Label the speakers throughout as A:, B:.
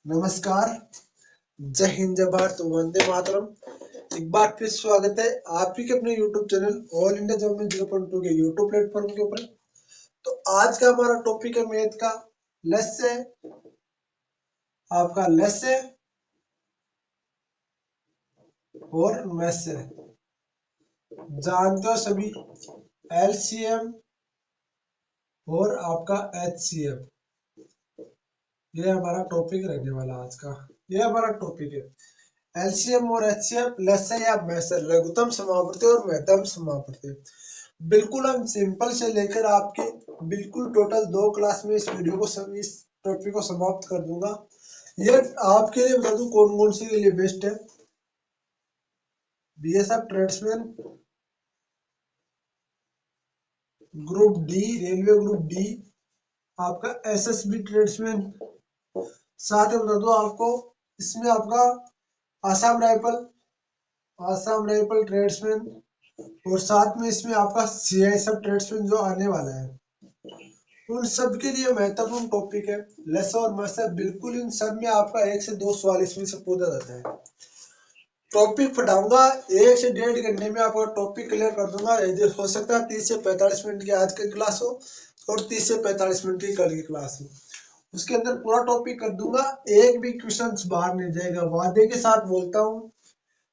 A: नमस्कार। जय हिंद, जय भारत, वंदे मातरम। एक बार फिर स्वागत है आप ही के अपने YouTube channel all India job में 0.2 के YouTube प्लेटफॉर्म के ऊपर। तो आज का हमारा टॉपिक है मैथ का लेस्य, आपका लेस्य और मैस्य। जानते हो सभी LCM और आपका HCF, ये हमारा टॉपिक रहने वाला आज का। ये हमारा टॉपिक है LCM और HCF, लस्य या मैस्य, लघुत्तम समावर्ती और महत्तम समावर्ती। बिल्कुल हम सिंपल से लेकर आपके बिल्कुल टोटल 2 क्लास में इस वीडियो को इस टॉपिक को समाप्त कर दूंगा। ये आपके लिए बता दूं कौन कौन सी के लिए बेस्ट है। BSF tradesman, group D railway group D, आपका SSB ट्रेड्समैन, साथ में बता दो आपको इसमें आपका आसाम राइफल ट्रेड्समैन, और साथ में इसमें आपका CISF ट्रेड्समैन जो आने वाला है। उन सब के लिए महत्वपूर्ण टॉपिक है लेस्य और मैस्य। बिल्कुल इन सब में आपका 1 से 2 सवाल इसमें से पूछा जाता है। टॉपिक पढ़ाऊंगा 1 से 1.5 घंटे में आपका टॉपिक क्लियर कर दूंगा। यदि हो सकता है 30 से 45 मिनट की आज की क्लास हो और 30 से 45 मिनट की कल की क्लास हो, उसके अंदर पूरा टॉपिक कर दूंगा। एक भी क्वेश्चन बाहर नहीं जाएगा, वादे के साथ बोलता हूँ।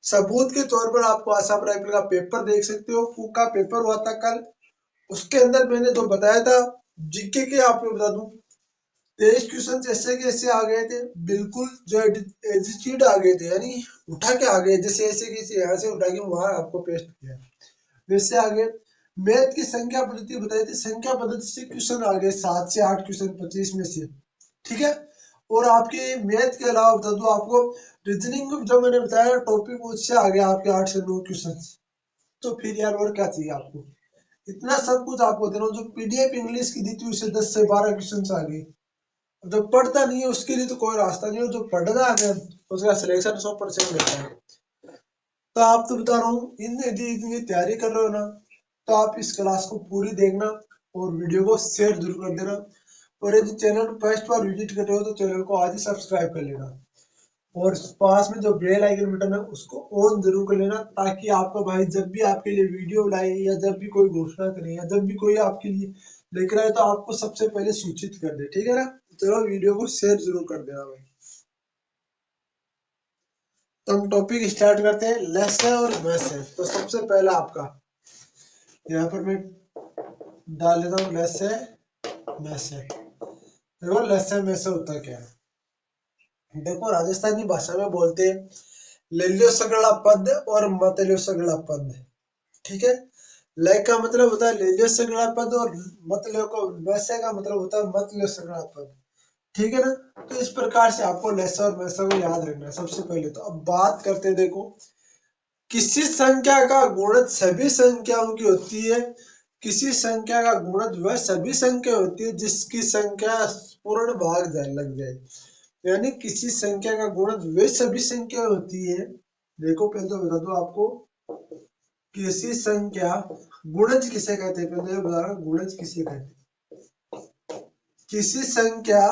A: सबूत के तौर पर आपको आसाम राइफल का पेपर देख सकते हो। कुक का पेपर हुआ था कल, उसके अंदर मैंने जो बताया था जीके के आपको बता दूं 23 क्वेश्चन ऐसे के ऐसे आ गए थे, बिल्कुल जो एजिचीड आ गए थे, यानी उठा के आ गए, जैसे ऐसे कैसे यहाँ से उठा के वहां आपको पेस्ट किया वैसे आ गए। मैथ की संख्या पद्धति बताई थी, संख्या पद्धति से क्वेश्चन आ गए 7 से 8 क्वेश्चन 25 में से, ठीक है। और आपके मैथ के अलावा बता दूं आपको रीजनिंग जो मैंने बताया टॉपिक, उससे आ गया आपके 8 से 9 क्वेश्चन। तो फिर यार और क्या चाहिए आपको, इतना सब कुछ आपको दे रहा हूँ। जो PDF इंग्लिश की दी थी उससे 10 से 12 क्वेश्चन आ गए। जो पढ़ता नहीं है उसके लिए तो कोई रास्ता नहीं है, जो पढ़ना है उसका सिलेक्शन 100% रहता है। तो आप तो बता रहा हूँ यदि इतनी तैयारी कर रहे हो ना, तो आप इस क्लास को पूरी देखना और वीडियो को शेयर जरूर कर देना। और यदि चैनल फर्स्ट बार विजिट कर रहे हो तो चैनल को आज ही सब्सक्राइब कर लेना, और पास में जो बेल आइकन बटन है उसको ऑन जरूर कर लेना, ताकि आपका भाई जब भी आपके लिए वीडियो लाए या जब भी कोई घोषणा करे या जब भी कोई आपके लिए लेकर आए तो आपको सबसे पहले सूचित कर दे, ठीक है ना। चलो वीडियो को शेयर जरूर कर देना भाई। तो हम टॉपिक स्टार्ट करते हैं लेस्य और मैस्य। तो सबसे पहला आपका यहाँ पर मैं डाल देता हूँ लेस्य मैस्य। देखो लेस्य मैस्य होता क्या है। देखो राजस्थानी भाषा में बोलते हैं लेल्यो सगड़ा पद और मतल्यो सगड़ा पद, ठीक है। लय का मतलब होता है लेल्यो सगड़ा पद और मतल्यो को वैसे का मतलब होता है मतल्यो सगड़ा पद, ठीक है ना। तो इस प्रकार से आपको लेस्य और मैस्य को याद रखना है सबसे पहले। तो अब बात करते हैं, देखो किसी संख्या का गुणज सभी संख्याओं की होती है। किसी संख्या का गुणज वह सभी संख्या होती है जिसकी संख्या पूर्ण भाग लग जाए, यानी किसी संख्या का गुणज वे सभी संख्या होती है। देखो पहले तो बता दो आपको किसी संख्या गुणज किसे कहते हैं, पहले बता रहा हूं गुणज किसे कहते हैं। किसी संख्या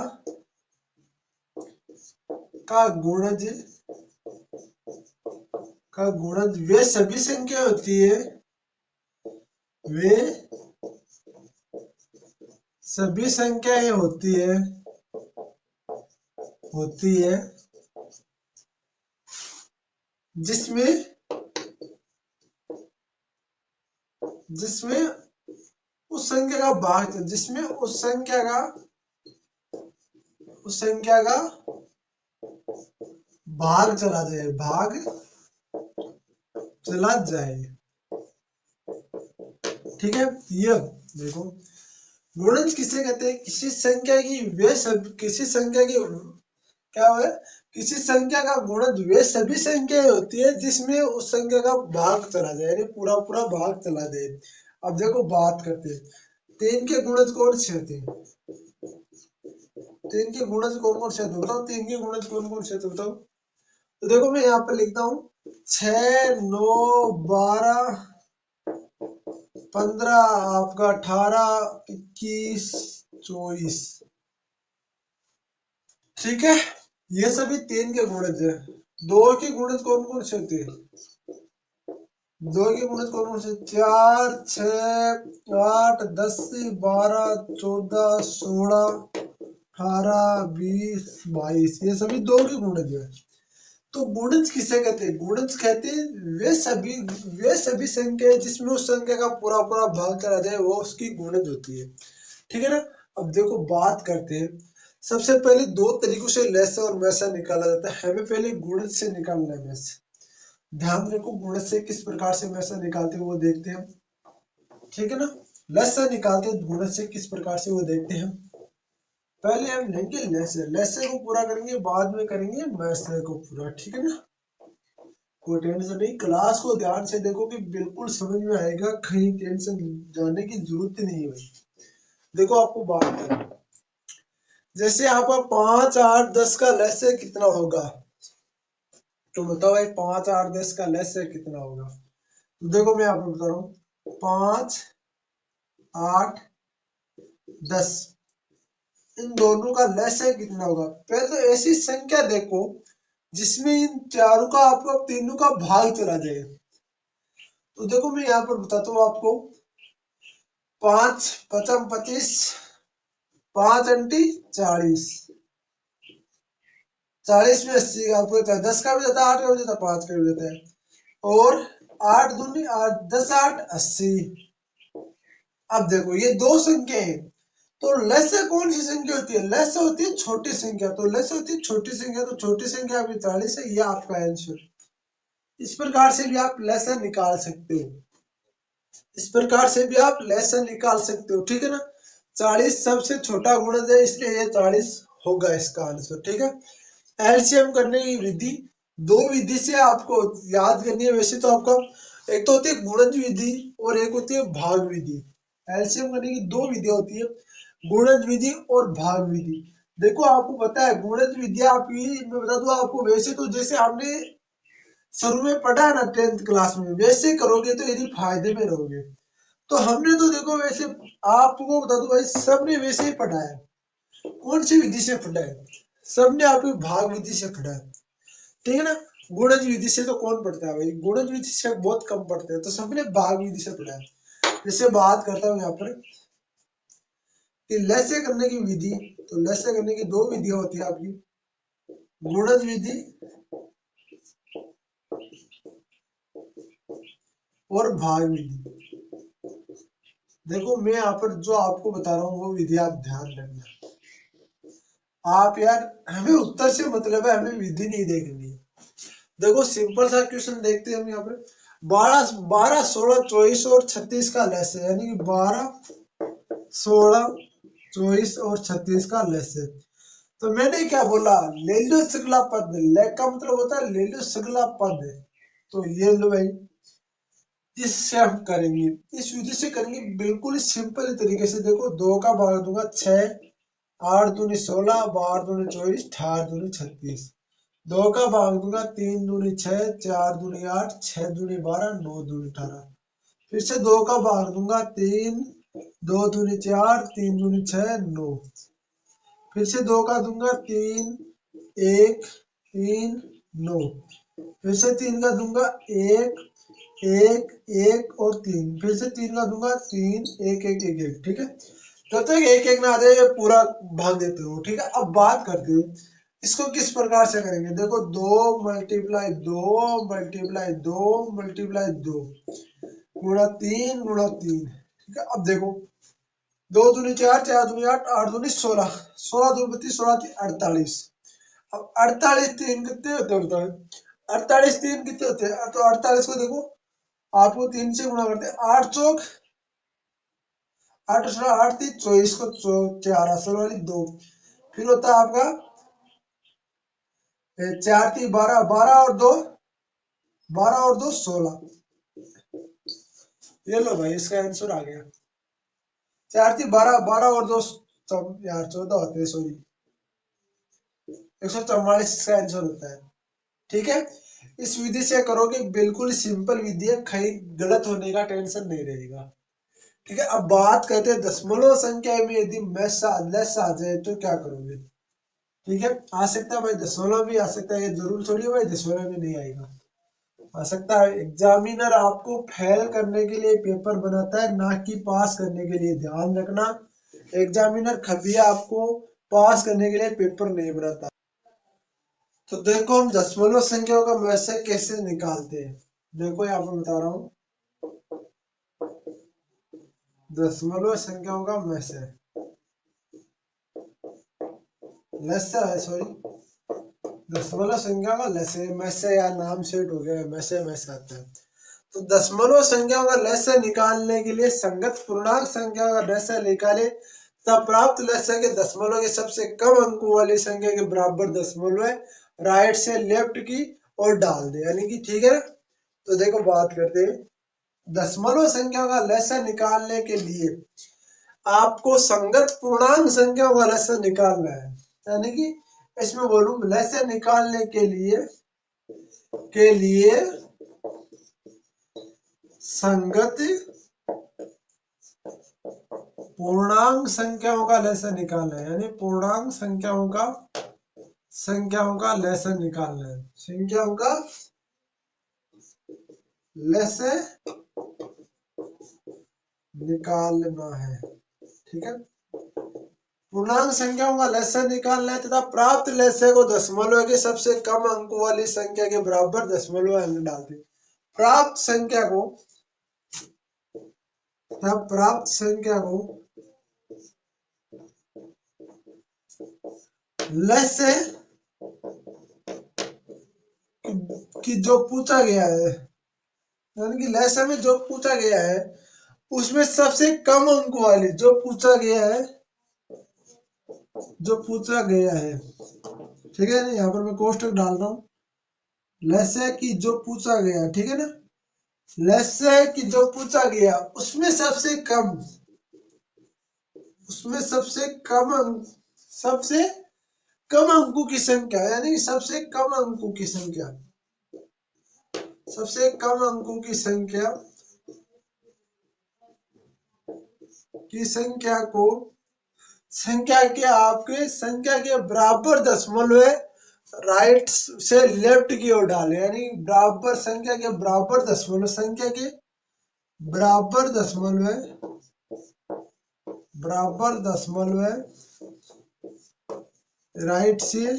A: का गुणज वे सभी संख्या होती है, वे सभी संख्याएं होती है जिसमें उस संख्या का भाग, जिसमें उस संख्या का भाग चला जाए, ठीक है। ये देखो गुणज किसे कहते हैं, किसी संख्या की किसी संख्या की क्या है, किसी संख्या का गुणज वे सभी संख्याएं होती है जिसमें उस संख्या का भाग चला जाए, यानी पूरा पूरा भाग चला जाए। अब देखो बात करते हैं 3 के गुणज कौन से होते हैं। 3 के गुणज कौन कौन से होते हैं बताओ, 3 के गुणज कौन कौन से होते हैं बताओ। तो देखो मैं यहाँ पे लिखता हूँ 6 9 12 15 आपका 18 21 24, ठीक है। ये सभी तीन के गुणज है। दो के गुणज कौन कौन से होते हैं? दो के गुणज कौन कौन से? 4, 6, 8, 10, 12, 14, 16, 18, 20, 22, ये सभी दो के गुणज है। तो गुणज किसे कहते हैं? गुणज कहते हैं वे सभी संख्या जिसमें उस संख्या का पूरा पूरा भाग करा जाए वो उसकी गुणज होती है। ठीक है ना। अब देखो बात करते हैं। सबसे पहले दो तरीकों से लसा और मैसा निकाला जाता है। हमें पहले गुणज से निकालना है मैस। ध्यान रखो गुणज से किस प्रकार से मैसा निकालते हैं वो देखते हैं। ठीक है ना। लसा निकालते हैं गुणज से किस प्रकार से वो देखते हैं। पहले हम लेंगे लसे, लसे को पूरा करेंगे बाद में करेंगे मैसे को पूरा। ठीक है ना। कोई टेंशन नहीं, क्लास को ध्यान से देखो कि बिल्कुल समझ में आएगा, कहीं टेंशन जाने की जरूरत ही नहीं है भाई। देखो आपको बात करें, जैसे आपका 5, 8, 10 का लसे कितना होगा? तो बताओ भाई 5, 8, 10 का लसे कितना होगा? तो देखो मैं आपको बता रहा हूँ 5, 8, 10 इन दोनों का लसे कितना होगा। पहले तो ऐसी संख्या देखो जिसमें इन चारों का आपको तीनों का भाग चला जाए। तो देखो मैं यहाँ पर बताता हूँ आपको। 5 पचम 25, 5 अंटी 40, 40 में 80 का आपको 10 का भी जाता है, 8 का भी जाता है, 5 का भी जाता है। और 8 दूनी 8, 10, 8, 80। अब देखो ये दो संख्या है, तो लसे कौन सी संख्या होती है? लसे होती है छोटी संख्या। तो लसे होती है छोटी संख्या, तो छोटी संख्या अभी 40 है, ये आपका आंसर। इस प्रकार से भी आप लसा निकाल सकते हो। इस प्रकार से भी आप लेसन निकाल सकते हो। ठीक है ना। 40 सबसे छोटा गुणज है, इसलिए ये 40 होगा इसका आंसर। ठीक है। एलसीएम करने की विधि, दो विधि से आपको याद करनी है। वैसे तो आपका एक तो होती है गुणज विधि और एक होती है भाग विधि। एलसीएम करने की दो विधियां होती है, गुणज विधि और भाग विधि। देखो आपको पता है गुणज विधि आपकी, मैं बता दूं आपको, वैसे तो जैसे आपने शुरू में पढ़ा है ना 10th क्लास में, वैसे करोगे तो यदि फायदे में रहोगे। तो हमने तो देखो वैसे, आपको बता दो भाई सबने वैसे ही पढ़ा है। कौन सी विधि से पढ़ा है? सबने आपकी भाग विधि से पढ़ा है। ठीक है ना। गुणज विधि से तो कौन पढ़ता है भाई? गुणज विधि से बहुत कम पढ़ते हैं, तो सबने भाग विधि से पढ़ा है। जैसे बात करता हूँ यहाँ पर कि लैसे करने की विधि, तो लैसे करने की दो विधियां होती है आपकी, गुणज विधि और भाग विधि। देखो मैं यहाँ पर जो आपको बता रहा हूँ वो विधि आप ध्यान रखना। आप यार, हमें उत्तर से मतलब है, हमें विधि नहीं देखनी है। देखो सिंपल सा क्वेश्चन देखते हैं हम यहाँ पे। 12, 12, 16, 24 और 36 का लेस है, यानी कि 12, 16, 24 और 36 का लेस है। तो मैंने क्या बोला? ले लो सगला पद। ले का मतलब होता है ले लो सगला पद। तो ये लो भाई, इससे हम करेंगे, इस विधि से करेंगे बिल्कुल सिंपल तरीके से। देखो दो का भाग दूंगा 6, 8 दूनी 16, 12 दूनी 24, 18 दूनी 36। दो का भाग दूंगा 3 दूनी 6, 4 दूनी 8, 6 दूनी 12, 9 दूनी 18। फिर से दो का भाग दूंगा 3, 2 दूनी 4, 3 दूनी 6, 9। फिर से दो का दूंगा 3, 1, 3, 9। फिर से तीन का दूंगा 1, 1, 1 और 3। फिर से तीन का दूंगा 3, 1, 1, 1, 1। ठीक है। जब तक एक एक ना आ जाए पूरा भाग देते हो। ठीक है। अब बात करते हैं इसको किस प्रकार से करेंगे। देखो 2 मल्टीप्लाई 2 मल्टीप्लाई 2 मल्टीप्लाई 2 गुणा 3 गुणा 3। ठीक है। अब देखो 2 दूनी 4, 4 दूनी 8, 8 दूनी 16, 16 दूनी 32, 16 तीन 48। अब 48 तीन कितने होते हैं? 48 तीन कितने होते हैं? तो 48 को देखो आपको 3 से गुणा करते हैं। 8 चौक 8, 8 तीन 24 को 4, 16 वाली 2। फिर होता है आपका 4 तीन 12, 12 और 2, 12 और 2 16। ये लो भाई इसका आंसर आ गया। 4 तीन 12, 12 और 2 यार 14 होते हैं, सॉरी 144 इसका आंसर होता है। ठीक है। इस विधि से करोगे बिल्कुल सिंपल विधि है, कहीं गलत होने का टेंशन नहीं रहेगा। ठीक है। अब बात करते हैं दशमलव संख्या में यदि मैस लेस आ जाए तो क्या करोगे। ठीक है, आ सकता है भाई दशमलव भी आ सकता है, ये जरूर थोड़ी है भाई दशमलव भी नहीं आएगा, आ सकता है। एग्जामिनर आपको फेल करने के लिए पेपर बनाता है, ना कि पास करने के लिए, ध्यान रखना। एग्जामिनर कभी आपको पास करने के लिए पेपर नहीं बनाता। तो देखो हम दशमलव संख्याओं का वैसे कैसे निकालते हैं, देखो यहाँ पर बता रहा हूँ। दशमलव संख्याओं का लस्य है, सॉरी, दशमलव संख्या का लस्य, मैसे यार नाम सेट हो गया, मैसे आता है। तो दशमलव संख्याओं का लस्य निकालने के लिए संगत पूर्णांक संख्या का लस्य निकाले तब प्राप्त लस्य के दशमलव के सबसे कम अंकों वाली संख्या के बराबर दशमलव है, राइट से लेफ्ट की और डाल दे, यानी कि ठीक है। तो देखो बात करते हैं, दशमलव संख्या का लस्य निकालने के लिए आपको संगत पूर्णांक संख्याओं का लस्य निकालना है, यानी कि इसमें बोलूं लस्य निकालने के लिए संगत पूर्णांक संख्याओं का लस्य निकालना है, यानी पूर्णांक संख्याओं का लस्य निकालना है, संख्याओं का लस्य निकालना है, ठीक है। पूर्णांक संख्याओं का लस्य निकालना है तथा प्राप्त लस्य को दशमलव के सबसे कम अंकों वाली संख्या के बराबर दशमलव अंक डालते। प्राप्त संख्या को लस्य कि जो पूछा गया है, यानी कि लस्य में जो पूछा गया है उसमें सबसे कम अंक वाली जो पूछा गया है, ठीक है ना। यहाँ पर मैं कोष्टक डाल रहा हूँ, लस्य की जो पूछा गया, ठीक है ना, लस्य की जो पूछा गया उसमें सबसे कम अंकों की संख्या, यानी सबसे कम अंकों की संख्या, को संख्या के बराबर दशमलव है, राइट से लेफ्ट की ओर डाले, यानी बराबर संख्या के बराबर दशमलव है, राइट से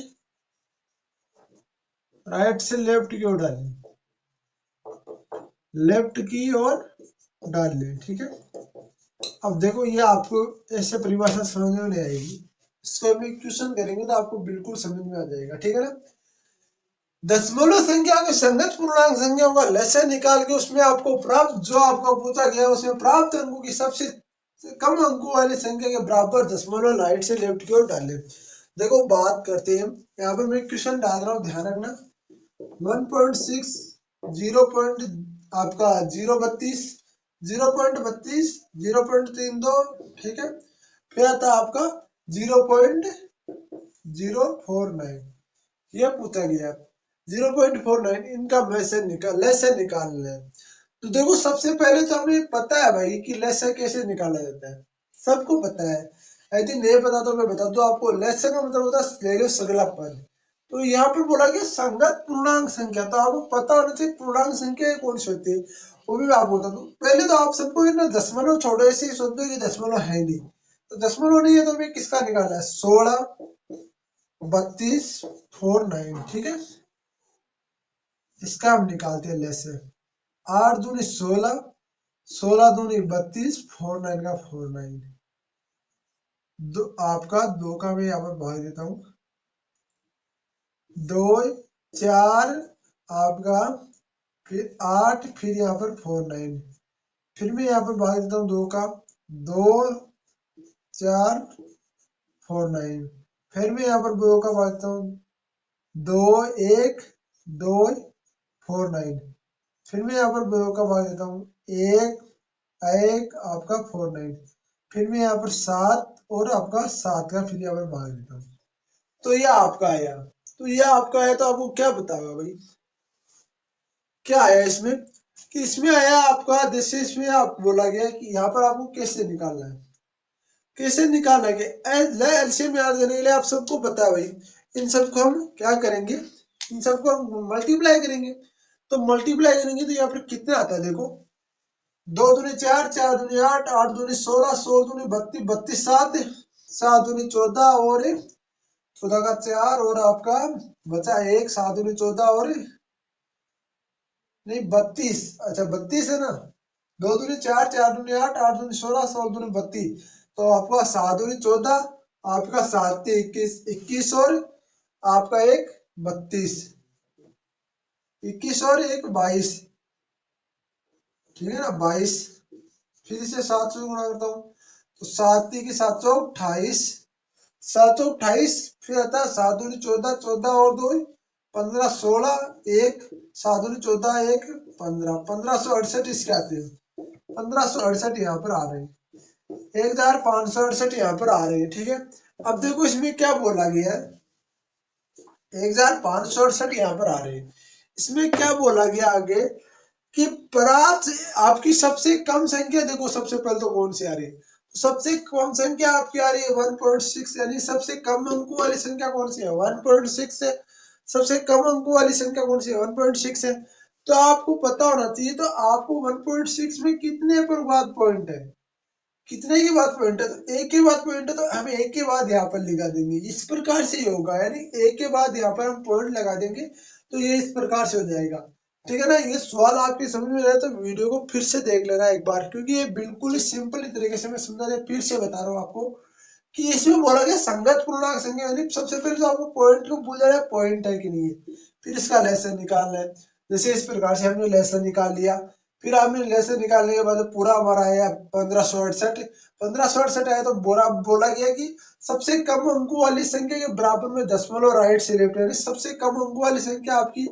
A: लेफ्ट की ओर डाल ले, ठीक है। अब देखो ये आपको ऐसे परिभाषा समझ में नहीं आएगी, इसको अभी क्वेश्चन करेंगे तो आपको बिल्कुल समझ में आ जाएगा, ठीक है ना। दशमलव संख्या के संगत पूर्णांक संख्याओं का लस्य निकाल के उसमें आपको प्राप्त जो आपको पूछा गया उसमें प्राप्त अंकों की सबसे कम अंकों वाली संख्या के बराबर दशमलव राइट से लेफ्ट की ओर डाले। देखो बात करते हैं, यहाँ पर मैं क्वेश्चन डाल रहा हूँ, ध्यान रखना। 1.6 आपका 0.32 0.32 ठीक है, फिर आता आपका 0.049, ये पूछा गया 0.49, इनका लस्य निकालना है। तो देखो सबसे पहले तो हमें पता है भाई कि लस्य कैसे निकाला जाता है, सबको पता है। यदि नहीं पता तो मैं बता दूं आपको, लस्य का मतलब होता है श्रेणी सगला पद। तो यहाँ पर बोला गया संगत पूर्णांक संख्या, तो आपको पता होना चाहिए पूर्णांक संख्या कौन सी होती है, वो भी मैं आपको बता दूं। पहले तो आप सबको ना दशमलव छोड़ो, ऐसे ही सोचो कि दशमलव है नहीं, तो दशमलव नहीं है तो हमें किसका निकालना है, 16 32 49, ठीक है, इसका हम निकालते हैं लस्य। 8 दूनी 16, 16 दूनी 32, 49 का 49, आपका 2 का मैं यहाँ पर भाग देता हूँ, 2 4 आपका, फिर 8, फिर यहाँ पर 49, फिर मैं यहाँ पर भाग देता हूँ 2 का, 2 4 49, फिर मैं यहाँ पर 2 का भाग देता हूँ, 2 1 2 49, फिर मैं यहाँ पर 2 का भाग देता हूँ, 1 1 आपका 49, फिर मैं यहाँ पर 7 और आपका 7 का फिर यहाँ पर भाग देता हूँ। तो ये आपका आया, तो आपको क्या बताओगा भाई, क्या आया इसमें, कि इसमें आया आपका, जैसे इसमें आप बोला गया कि यहाँ पर आपको कैसे निकालना है। कैसे निकालना है? एलसीएम याद करने के लिए आप सबको पता है भाई, इन सबको हम क्या करेंगे, इन सबको हम मल्टीप्लाई करेंगे। तो मल्टीप्लाई करेंगे तो यहाँ पर कितना आता है देखो, 2 दूनी 4, 4 दूनी 8, 8 दूनी 16, 16 दूनी 32, 32 7, 7 दूनी 14 और 14 का 4 और आपका बचा 1, 7 दूनी 14 और नहीं 32, अच्छा 32 है ना। 2 दूनी 4, 4 दूनी 8, 8 दूनी 16, 16 दूनी 32, तो आपका 7 दूनी 14, आपका 7 21, 21 और आपका एक 32, 21 और एक 22, ठीक है ना 22। फिर इसे 7 से गुणा करता हूँ, तो 7 की 7 28, 728, फिर आता है 7 दूनी 14, 14 और 2 15, 16 एक, 7 दूनी 14 एक 15, 1568 इसके आते हैं, 1568 यहाँ पर आ रहे हैं, 1568 यहाँ पर आ रहे हैं, ठीक है। अब देखो इसमें क्या बोला गया है, 1568 यहाँ पर आ रहे हैं, इसमें क्या बोला गया आगे कि परात आपकी सबसे कम संख्या देखो, सबसे पहले तो कौन सी आ रही है, सबसे कम संख्या आपकी आ रही है 1.6, यानी सबसे कम अंकों वाली संख्या कौन सी है 1.6 है, सबसे कम अंकों वाली संख्या कौन सी है 1.6 है। तो आपको पता होना चाहिए, तो आपको 1.6 में कितने पर बाद पॉइंट है, कितने के बाद पॉइंट है, तो एक के बाद पॉइंट है, तो हम एक के बाद यहाँ पर लगा देंगे, इस प्रकार से ही होगा, यानी एक के बाद यहाँ पर हम पॉइंट लगा देंगे, तो ये इस प्रकार से हो जाएगा, ठीक है ना। ये सवाल आपकी समझ में आया तो वीडियो को फिर से देख लेना एक बार, क्योंकि ये बिल्कुल ही सिंपल तरीके से मैं समझा दिया, फिर से बता रहा हूँ आपको कि इसमें बोला गया संगत पूर्णांक संख्या, यानी सबसे पहले तो आपको पॉइंट को पूछा जाए पॉइंट है कि नहीं है, फिर इसका लेसन निकालना है, जैसे इस प्रकार से हमने लेसन निकाल लिया। फिर आपने लेसन निकालने के बाद पूरा हमारा आया 1568, 1568 आया तो बोला गया कि सबसे कम अंकों वाली संख्या के बराबर में दशमलव राइट से लेफ्ट, यानी सबसे कम अंकों वाली संख्या आपकी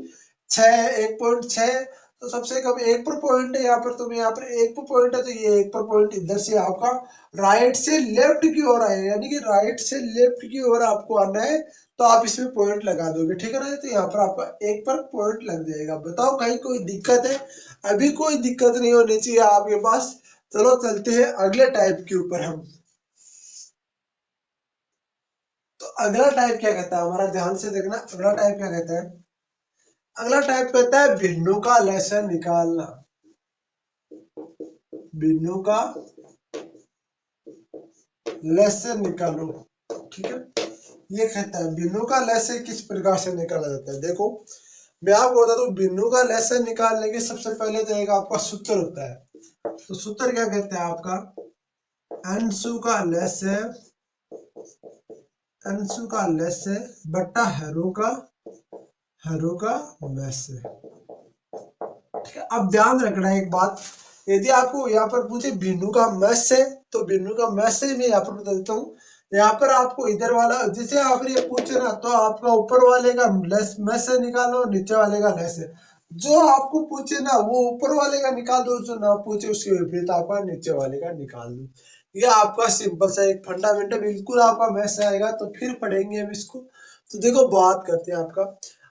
A: 6, 1.6, तो सबसे कम एक पर पॉइंट है यहाँ पर, तो यहाँ पर एक पर पॉइंट है, तो ये एक पर पॉइंट इधर से आपका राइट से लेफ्ट की ओर आए, यानी कि राइट से लेफ्ट की ओर आपको आना है, तो आप इसमें पॉइंट लगा दोगे, ठीक है ना। तो यहाँ पर आपका एक पर पॉइंट लग जाएगा। बताओ कहीं कोई दिक्कत है? अभी कोई दिक्कत नहीं होनी चाहिए आपके पास। चलो चलते हैं अगले टाइप के ऊपर हम। तो अगला टाइप क्या कहता है हमारा, ध्यान से देखना, अगला टाइप क्या कहता है, अगला टाइप कहता है भिन्नों का लेसन निकालना, भिन्नों का लेसन निकालो, ठीक है। ये कहता है भिन्नों का लेसन किस प्रकार से निकाला जाता है, देखो मैं आपको बता दूं, भिन्नों का लेसन निकालने के सबसे पहले तो एक आपका सूत्र होता है, तो सूत्र क्या कहता है आपका, अंशु का लेसन, अंशु का लेसन बट्टा हरू का लेसन, ठीक है। अब ध्यान रखना एक बात, यदि आपको यहाँ पर पूछे भिन्नों का मैस है, तो भिन्नों का मैस से मैं यहाँ पर बता देता हूँ, यहाँ पर आपको इधर वाला जैसे आप ये पूछे ना, तो आपका ऊपर वाले का मैस से निकालो, नीचे वाले का लेस है, जो आपको पूछे ना वो ऊपर वाले का निकाल दो, जो ना पूछे उसके विपरीत आपका नीचे वाले का निकाल दो। ये आपका सिंपल सा एक फंडामेंटल बिल्कुल आपका मैस आएगा, तो फिर पढ़ेंगे हम इसको। तो देखो बात करते हैं आपका,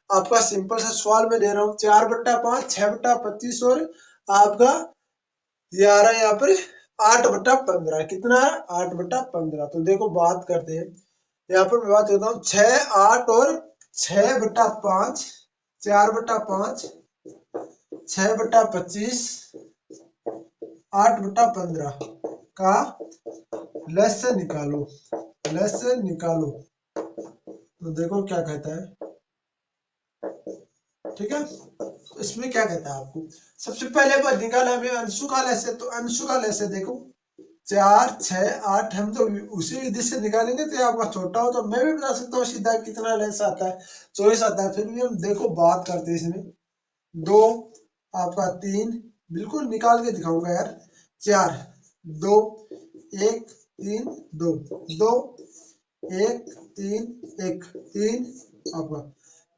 A: आपका सिंपल सा सवाल में दे रहा हूँ, 4/5, 6/25 और आपका ये आ रहा है यहाँ पर 8/15, कितना है 8/15। तो देखो बात करते हैं, यहाँ पर मैं बात करता हूँ 6, 8 और 6/5, 4/5, 6/25, 8/15 का लेसन निकालो, लेसन निकालो। तो देखो क्या कहता है, ठीक है। इसमें क्या कहता है आपको, सबसे पहले बार निकाला हमें अंशु का लेसे, तो अंशु का लेसे देखो 4, 6, 8, हम तो उसी विधि से निकालेंगे, तो आपका छोटा हो तो मैं भी बता सकता हूँ सीधा कितना लेस आता है, 24 आता है। फिर भी हम देखो बात करते हैं इसमें, 2 आपका 3, बिल्कुल निकाल के दिखाऊंगा यार, 4, 2, 1, 3, 2, 2, 1, 3, 1, 3, आपका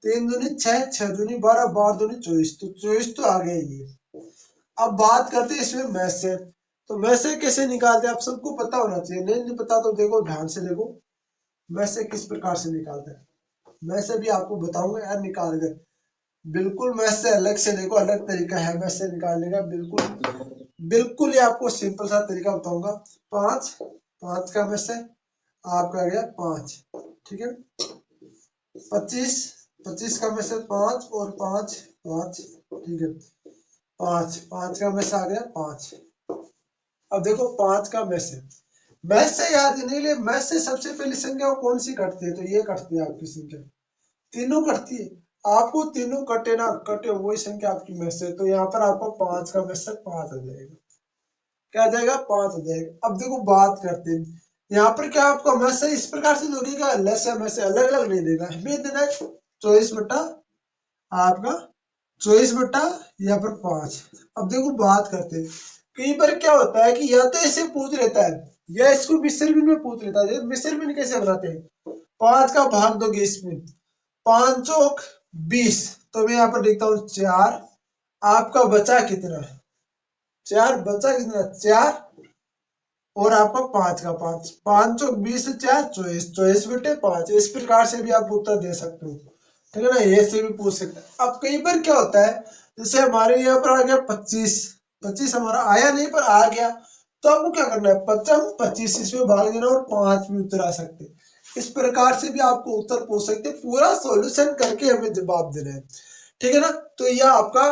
A: 3 दूनी 6, 6 दूनी 12, 12 दूनी 24, तो 24 तो आ गया ये। अब बात करते हैं इसमें मैथ से, तो मैथ से कैसे निकालते हैं आप सबको पता होना चाहिए, नहीं पता तो देखो ध्यान से देखो मैथ से किस प्रकार से निकालते हैं, मैं से भी आपको बताऊंगा यार निकाल कर, बिल्कुल मैथ से अलग से देखो, अलग तरीका है मैथ से निकालने का, बिल्कुल बिल्कुल ही आपको सिंपल सा तरीका बताऊंगा। 5, 5 का में से आपका आ गया 5, ठीक है। 25, 25 का में से 5 और 5, 5, ठीक है। 5, 5 का में से आ गया 5। अब देखो 5 का में से याद नहीं ले, में से सबसे पहली संख्या कौन सी कटती है, तो ये कटती है आपकी संख्या, तीनों कटती है। आपको तीनों कटे ना कटे वही संख्या आपकी में से, तो यहाँ पर आपको 5 का में से 5 आ जाएगा। क्या आ जाएगा? 5 आ जाएगा। अब देखो बात करते हैं, यहाँ पर क्या आपको में से इस प्रकार से दोगे, लेस में से अलग अलग नहीं देना, हमें देना है 24 बटा आपका 24 बटा यहाँ पर 5। अब देखो बात करते हैं, कई बार क्या होता है कि या तो ऐसे पूछ लेता है या इसको मिसल बिन में पूछ लेता है। मिसल बिन कैसे बनाते हैं, 5 का भाग दोगे इसमें, 5 चौक 20, तो मैं यहाँ पर लिखता हूँ 4, आपका बचा कितना, 4 बचा कितना, 4 और आपका 5 का 5, 5 चौक 20 से 4 24, 24 बटे 5। इस प्रकार से भी आप उत्तर दे सकते हो, ठीक है ना, ये से भी पूछ सकते हैं। अब कई बार क्या होता है, जैसे हमारे यहाँ पर आ गया 25, 25 हमारा आया नहीं पर आ गया, तो आपको क्या करना है, 25 इसमें भाग देना और 5 में उत्तर आ सकते हैं। इस प्रकार से भी आपको उत्तर पूछ सकते हैं, पूरा सॉल्यूशन करके हमें जवाब देना है, ठीक है ना। तो यह आपका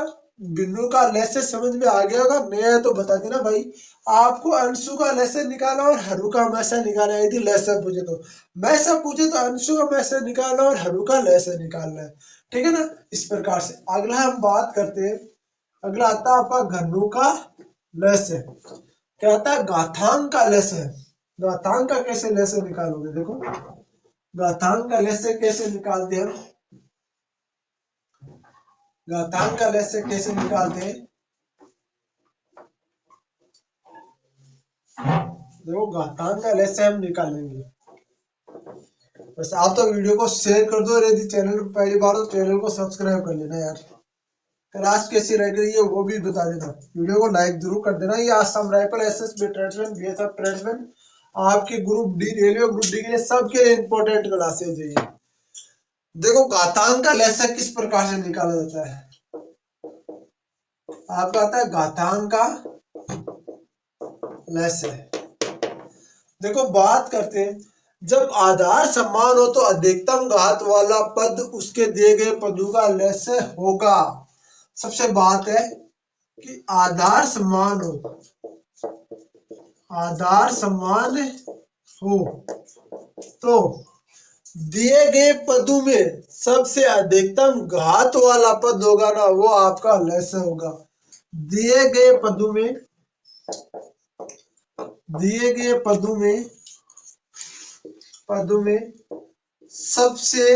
A: बिंदु का लेसे समझ में आ गया होगा, मैं तो बता देना भाई, आपको अंशु का लेसे निकालना और हरू का मैसे निकालना है। यदि लेसे पूछे तो, मैसे पूछे तो अंशु का मैसे निकालना और हरू का लेसे निकालना है, ठीक है ना। इस प्रकार से अगला हम बात करते हैं, अगला आता है आपका घनु का लेसे। क्या आता है, घातांक का लेसे। घातांक का कैसे लेसे निकालोगे, देखो घातांक का लेसे कैसे निकालते हैं, घातांक का लेसे कैसे निकालते हैं, देखो घातांक का लेसे हम निकालेंगे। बस आप तो वीडियो को शेयर कर दो, और यदि चैनल पर पहली बार तो चैनल को सब्सक्राइब कर लेना यार। क्लास कैसी रह गई है वो भी बता देना, वीडियो को लाइक जरूर कर देना। ये Assam rifle SSB tradesman BSF tradesman आपके group D railway group D के लिए सबके लिए इंपॉर्टेंट क्लासेज है ये। देखो घातांक का लेसा किस प्रकार से निकाला जाता है, आपका आता है घातांक का लेसा। देखो बात करते हैं, जब आधार समान हो तो अधिकतम घात वाला पद उसके दिए गए पदों का लेसे होगा। सबसे बात है कि आधार समान हो, आधार समान हो तो दिए गए पदों में सबसे अधिकतम घात वाला पद होगा ना, वो आपका लेसे होगा। दिए गए पदों में, दिए गए पदों में सबसे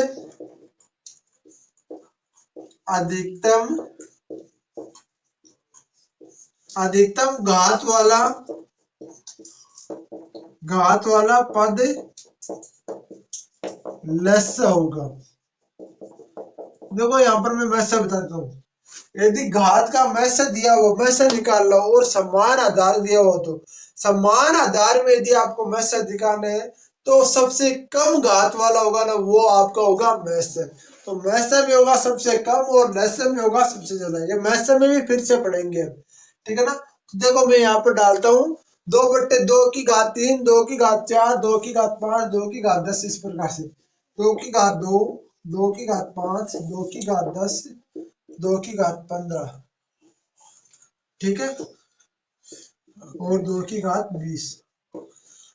A: अधिकतम घात वाला पद लेस होगा। देखो यहाँ पर मैं मैसे बताता हूँ, यदि घात का मैसे दिया हुआ, मैसे निकाल लो और समान आधार दिया हुआ, तो समान आधार में यदि आपको मैसे दिखाना है तो सबसे कम घात वाला होगा ना, वो आपका होगा मैसे। तो मैसे में होगा सबसे कम और लेसे में होगा सबसे ज्यादा। ये मैसे में भी फिर से पढ़ेंगे, ठीक है ना। तो देखो मैं यहाँ पर डालता हूँ 2/2 की घात 3, 2 की घात 4, 2 की घात 5, 2 की घात 10, इस प्रकार से 2 की घात 2, 2 की घात 5, 2 की घात 10, 2 की घात 15, ठीक है, और 2 की घात 20।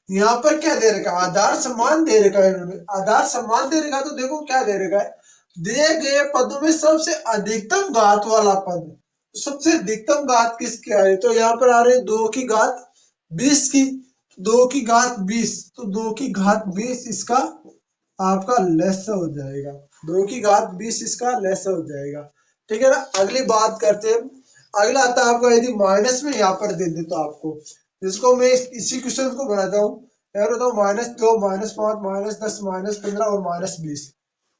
A: यहाँ पर क्या दे रखा है, आधार समान दे रखा है इन्होंने, आधार समान दे रखा है। तो देखो क्या दे रखा है, दिए गए पदों में सबसे अधिकतम घात वाला पद, सबसे अधिकतम घात किसकी आ रही, तो यहाँ पर आ रही है 2 की घात 20 की, 2 की घात 20, तो 2 की घात 20 इसका आपका लेसा हो जाएगा, 2 की घात 20 इसका लेसा हो जाएगा, ठीक है ना। अगली बात करते हैं, अगला आता है आपका, यदि माइनस में यहाँ पर दे दे तो आपको, जिसको मैं इसी क्वेश्चन को बनाता हूँ यार, बताओ -2, -5, -10, -15 और -20।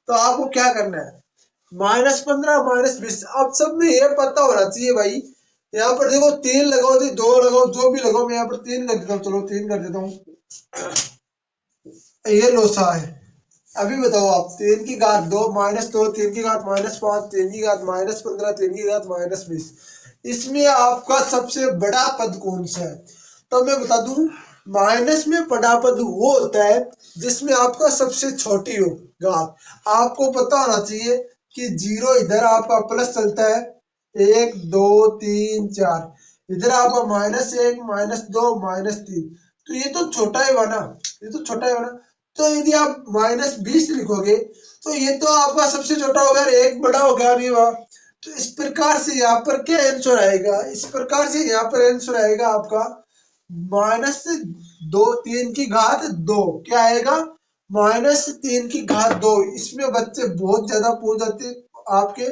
A: तो आपको क्या करना है, -15 -20। अब सब में ये पता होना चाहिए भाई, यहाँ पर देखो 3 लगाओ, 2 लगाओ, जो भी लगाओ, मैं यहाँ पर 3 कर देता हूँ, चलो 3 कर देता हूँ, ये लोसा है। अभी बताओ आप, 3 की घात 2 -2, 3 की घात -5, 3 की घात -15, 3 की घात -20, इसमें आपका सबसे बड़ा पद कौन सा है। तो मैं बता दूं, माइनस में बड़ा पद वो होता है जिसमें आपका सबसे छोटी हो घात। आपको पता होना चाहिए कि जीरो इधर आपका प्लस चलता है, 1 2 3 4, इधर आपका -1 -2 -3, तो ये तो छोटा ही बना, ये तो छोटा ही बना। तो यदि आप -20 लिखोगे तो ये तो आपका सबसे छोटा हो गया, एक बड़ा हो गया, नहीं हुआ। तो इस प्रकार से यहाँ पर क्या आंसर आएगा, इस प्रकार से यहाँ पर आंसर आएगा आपका -3 की घात 2। क्या आएगा, -3 की घात 2। इसमें बच्चे बहुत ज्यादा पूछ जाते हैं, आपके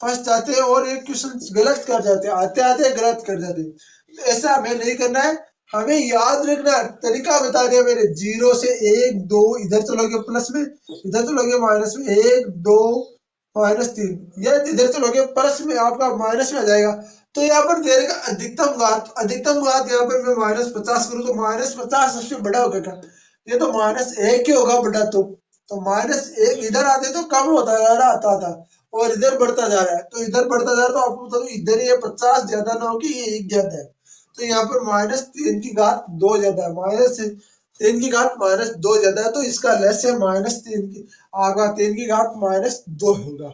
A: फंस जाते हैं और एक क्वेश्चन गलत कर जाते हैं, आते आते गलत कर जाते हैं। तो ऐसा हमें नहीं करना है, हमें याद रखना है। तरीका बता दिया मैंने, 0 से 1 2, इधर चलोगे प्लस में, इधर चलोगे माइनस में, 1 2 -3, या इधर चलोगे प्लस में, आपका माइनस में आ जाएगा। तो यहाँ पर दे देगा अधिकतम घात, अधिकतम घात यहाँ पर मैं -50 करूँ तो -50 सबसे बड़ा होगा क्या, ये तो -1 ही होगा बड़ा। तो -1 इधर आते तो कम होता जा रहा आता और इधर बढ़ता जा रहा है, तो इधर बढ़ता जा रहा है, तो आपको बता दूं इधर ये 50 ज्यादा ना हो कि ये 1 ज्यादा है। तो यहाँ पर -3 की घात 2 ज्यादा है, -3 की घात -2 ज्यादा है, तो इसका लेस है -3 की, आगा 3 की घात -2 होगा।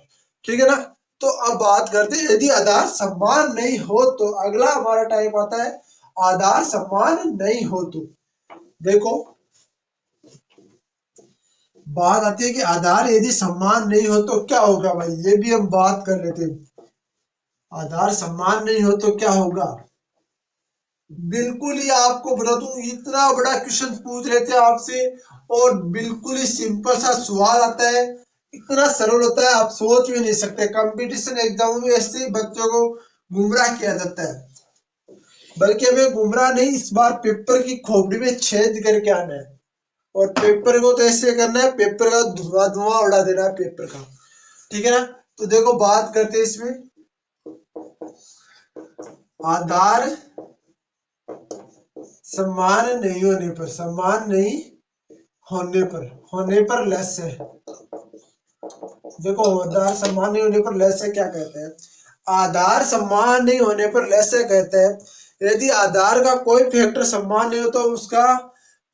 A: ठीक है ना। तो अब बात करते हैं यदि आधार समान नहीं हो तो, अगला हमारा टाइप आता है आधार समान नहीं हो तो। देखो बात आती है कि आधार यदि समान नहीं हो तो क्या होगा भाई, ये भी हम बात कर लेते हैं। आधार समान नहीं हो तो क्या होगा, बिल्कुल ही आपको बता दूं, इतना बड़ा क्वेश्चन पूछ रहे थे आपसे और बिल्कुल ही सिंपल सा सवाल आता है, इतना सरल होता है आप सोच भी नहीं सकते। कंपटीशन एग्जाम में ऐसे ही बच्चों को गुमराह किया जाता है, बल्कि हमें गुमराह नहीं, इस बार पेपर की खोपड़ी में छेद करके आना है और पेपर को तो ऐसे करना है, पेपर का धुआं धुआं उड़ा देना है पेपर का। ठीक है ना। तो देखो बात करते हैं इसमें, आधार समान नहीं होने पर, समान नहीं होने पर लेस है। देखो आधार समान नहीं होने पर लेस है क्या कहते हैं, आधार समान नहीं होने पर लेस है कहते हैं यदि आधार का कोई फैक्टर समान नहीं हो तो उसका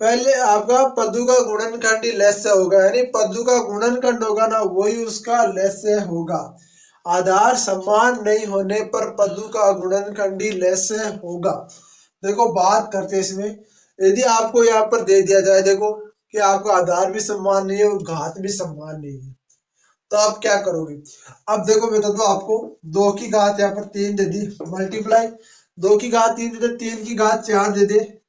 A: पहले आपका पदों का गुणनखंड ही लेस से होगा, यानी पदों का गुणनखंड होगा ना वही उसका लेस से होगा। आधार समान नहीं होने पर पदों का गुणनखंड ही लेस से होगा। देखो बात करते हैं इसमें, यदि आपको यहाँ पर दे दिया जाए, देखो कि आपका आधार भी समान नहीं है और घात भी समान नहीं है, तो आप क्या करोगे। अब देखो मैं बता दूं आपको, 2 की घात यहाँ पर 3 दे दी, मल्टीप्लाई 2 की घात 3 दे दे, 3 की घात 4 दे दे,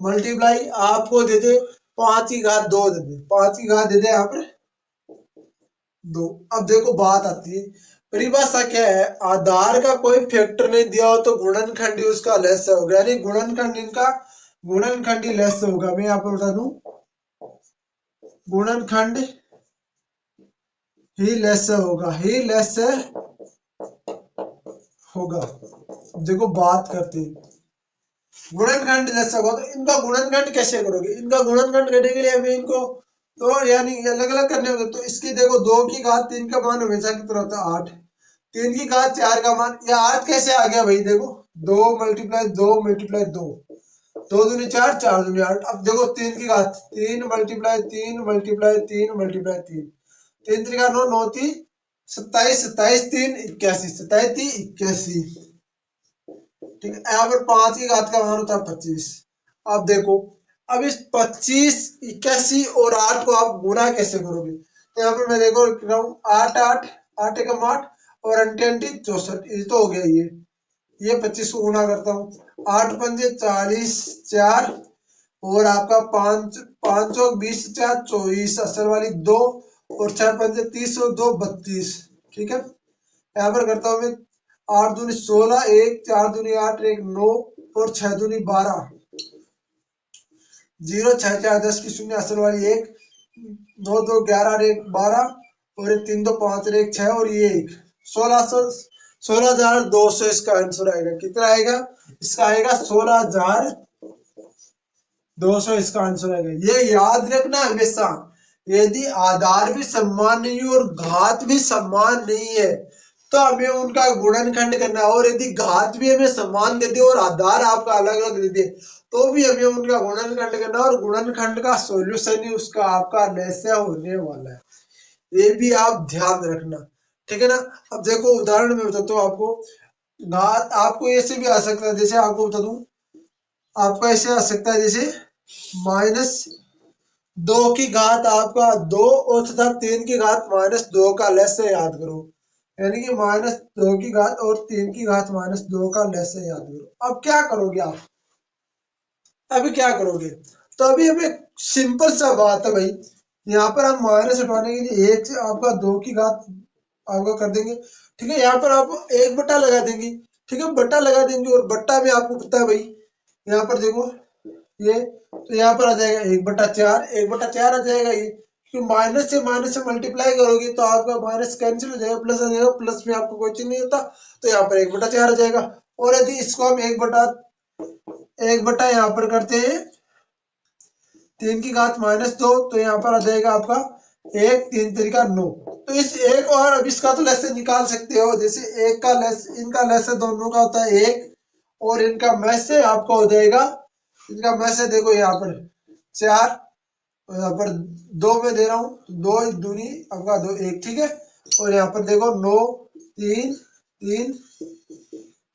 A: मल्टीप्लाई आपको दे दे 5 की घात 2 दे दे, 5 की घात दे दे यहाँ पर 2। अब देखो बात आती है, परिभाषा क्या है, आधार का कोई फैक्टर नहीं दिया हो तो गुणनखंड ही उसका लेस होगा, यानी गुणनखंड इनका गुणनखंड ही लेस होगा। मैं यहाँ पर बता दूं गुणनखंड ही लेस होगा, ही लेस होगा। देखो बात करते हैं गुणनखंड जैसा होगा, तो इनका गुणनखंड कैसे करोगे, इनका गुणनखंड करने के लिए हमें इनको तो यानी अलग अलग करने होंगे। तो इसकी देखो 2 की घात 3 का मान हमेशा कितना होता है 8, 3 की घात 4 का मान, या 8 कैसे आ गया भाई, देखो 2 × 2 × 2, 2 दूनी 4, 4 दूनी 8। अब देखो 3 की घात 3 × 3 × 3 × 3 3 × 9 9 3 27, 27 3 81, 27 3 81। ठीक है, यहाँ पर 5 की घात का मान होता है 25। अब देखो, अब इस 25 81 और 8 को आप गुना कैसे करोगे, तो यहाँ पर मैं देखो 8 8 8 एकम 8 और अंटे अंटी 64, ये तो हो गया। ये 25 को गुना करता हूँ, 8 पंजे 40 4 और आपका 5 5 20 4 24, असल वाली 2 और 4 पंजे 30 और 2 32। ठीक है, यहाँ पर करता हूँ मैं 8 दूनी 16, 1 4 दूनी 8, 1 9 और 6 दूनी 12, 0 6 4 10 की शून्य, असल वाली 1, 9 2 11 और 1 12 और 3 2 5 और 1 6 और ये 1 16,200 इसका आंसर आएगा। कितना आएगा, इसका आएगा 16,200 इसका आंसर आएगा। ये याद रखना हमेशा, यदि आधार भी समान नहीं है और घात भी समान नहीं है तो हमें उनका गुणनखंड करना है, और यदि घात भी हमें समान दे दे और आधार आपका अलग अलग दे दे तो भी हमें उनका गुणनखंड करना है, और गुणनखंड का सॉल्यूशन ही उसका आपका लसागु होने वाला है। ये भी आप ध्यान रखना, ठीक है ना। अब देखो उदाहरण में बताता हूँ आपको। घात आपको ऐसे भी आ सकता है, जैसे आपको बता दूं, आपका ऐसे आ सकता है जैसे -2 की घात आपका 2 और तथा 3 की घात -2 का लसागु याद करो, यानी कि -2 की घात और 3 की घात -2 का लसागु याद करो। अब क्या करोगे आप, अभी क्या करोगे, तो अभी हमें सिंपल सा बात है भाई, यहाँ पर हम माइनस हटाने के लिए एक से आपका 2 की घात आपका कर देंगे, ठीक है। यहाँ पर आप एक बटा लगा देंगे, ठीक है, बटा लगा देंगे, और बट्टा में आपको पता है भाई, यहाँ पर देखो ये, तो यहाँ पर आ जाएगा 1/4, 1/4 आ जाएगा ये, क्योंकि माइनस से मल्टीप्लाई करोगे तो आपका माइनस कैंसिल हो जाएगा, प्लस आ जाएगा, प्लस में आपको कोई चीज नहीं होता, तो यहाँ पर 1/4 आ जाएगा। और यदि इसको हम एक बटा यहाँ पर करते हैं 3 की घात -2, तो यहाँ पर आ जाएगा आपका 1, 3 तरीका 9। तो इस एक और अब इसका तो लैसे निकाल सकते हो, जैसे एक का लेस, इनका लैसे दोनों का होता है 1, और इनका में से आपका हो जाएगा, इनका में से देखो यहाँ पर 4, यहाँ पर 2 में दे रहा हूँ, 2 दूनी आपका 2 1, ठीक है। और यहाँ पर देखो 9 3 3,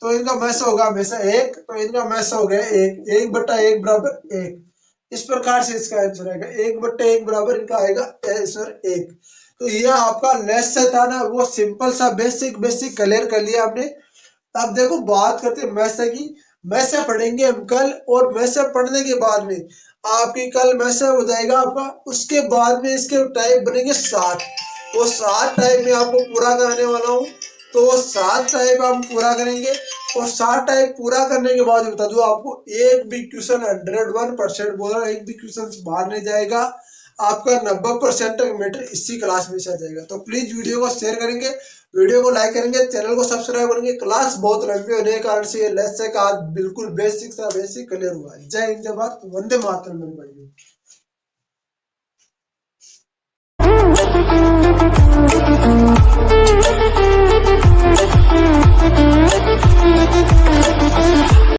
A: तो इनका में से होगा हमेशा 1, तो इनका में से हो गया 1, 1/1 बराबर 1। इस प्रकार से इसका आंसर आएगा 1/1 बराबर इनका आएगा आंसर 1। तो यह आपका लेस था ना, वो सिंपल सा बेसिक क्लियर कर लिया आपने। अब देखो बात करते हैं मैसे की। मैसे पढ़ेंगे हम कल, और मैसे पढ़ने के बाद में आपकी कल मैसे हो जाएगा आपका, उसके बाद में इसके टाइप बनेंगे 7। वो 7 टाइप में आपको पूरा कराने वाला हूँ, तो वो 7 टाइप हम पूरा करेंगे, और 7 टाइप पूरा करने के बाद बता दूं आपको, एक भी क्वेश्चन 101% बोल रहा, एक भी क्वेश्चन बाहर नहीं जाएगा, आपका 90% तक मैटर इसी क्लास में आ जाएगा। तो प्लीज वीडियो को शेयर करेंगे, वीडियो को लाइक करेंगे, चैनल को सब्सक्राइब करेंगे। क्लास बहुत लंबी होने के कारण से ये लेसन का बिल्कुल बेसिक क्लियर हुआ है। जय हिंद, जय भारत, वंदे मातरम मेरे भाइयों।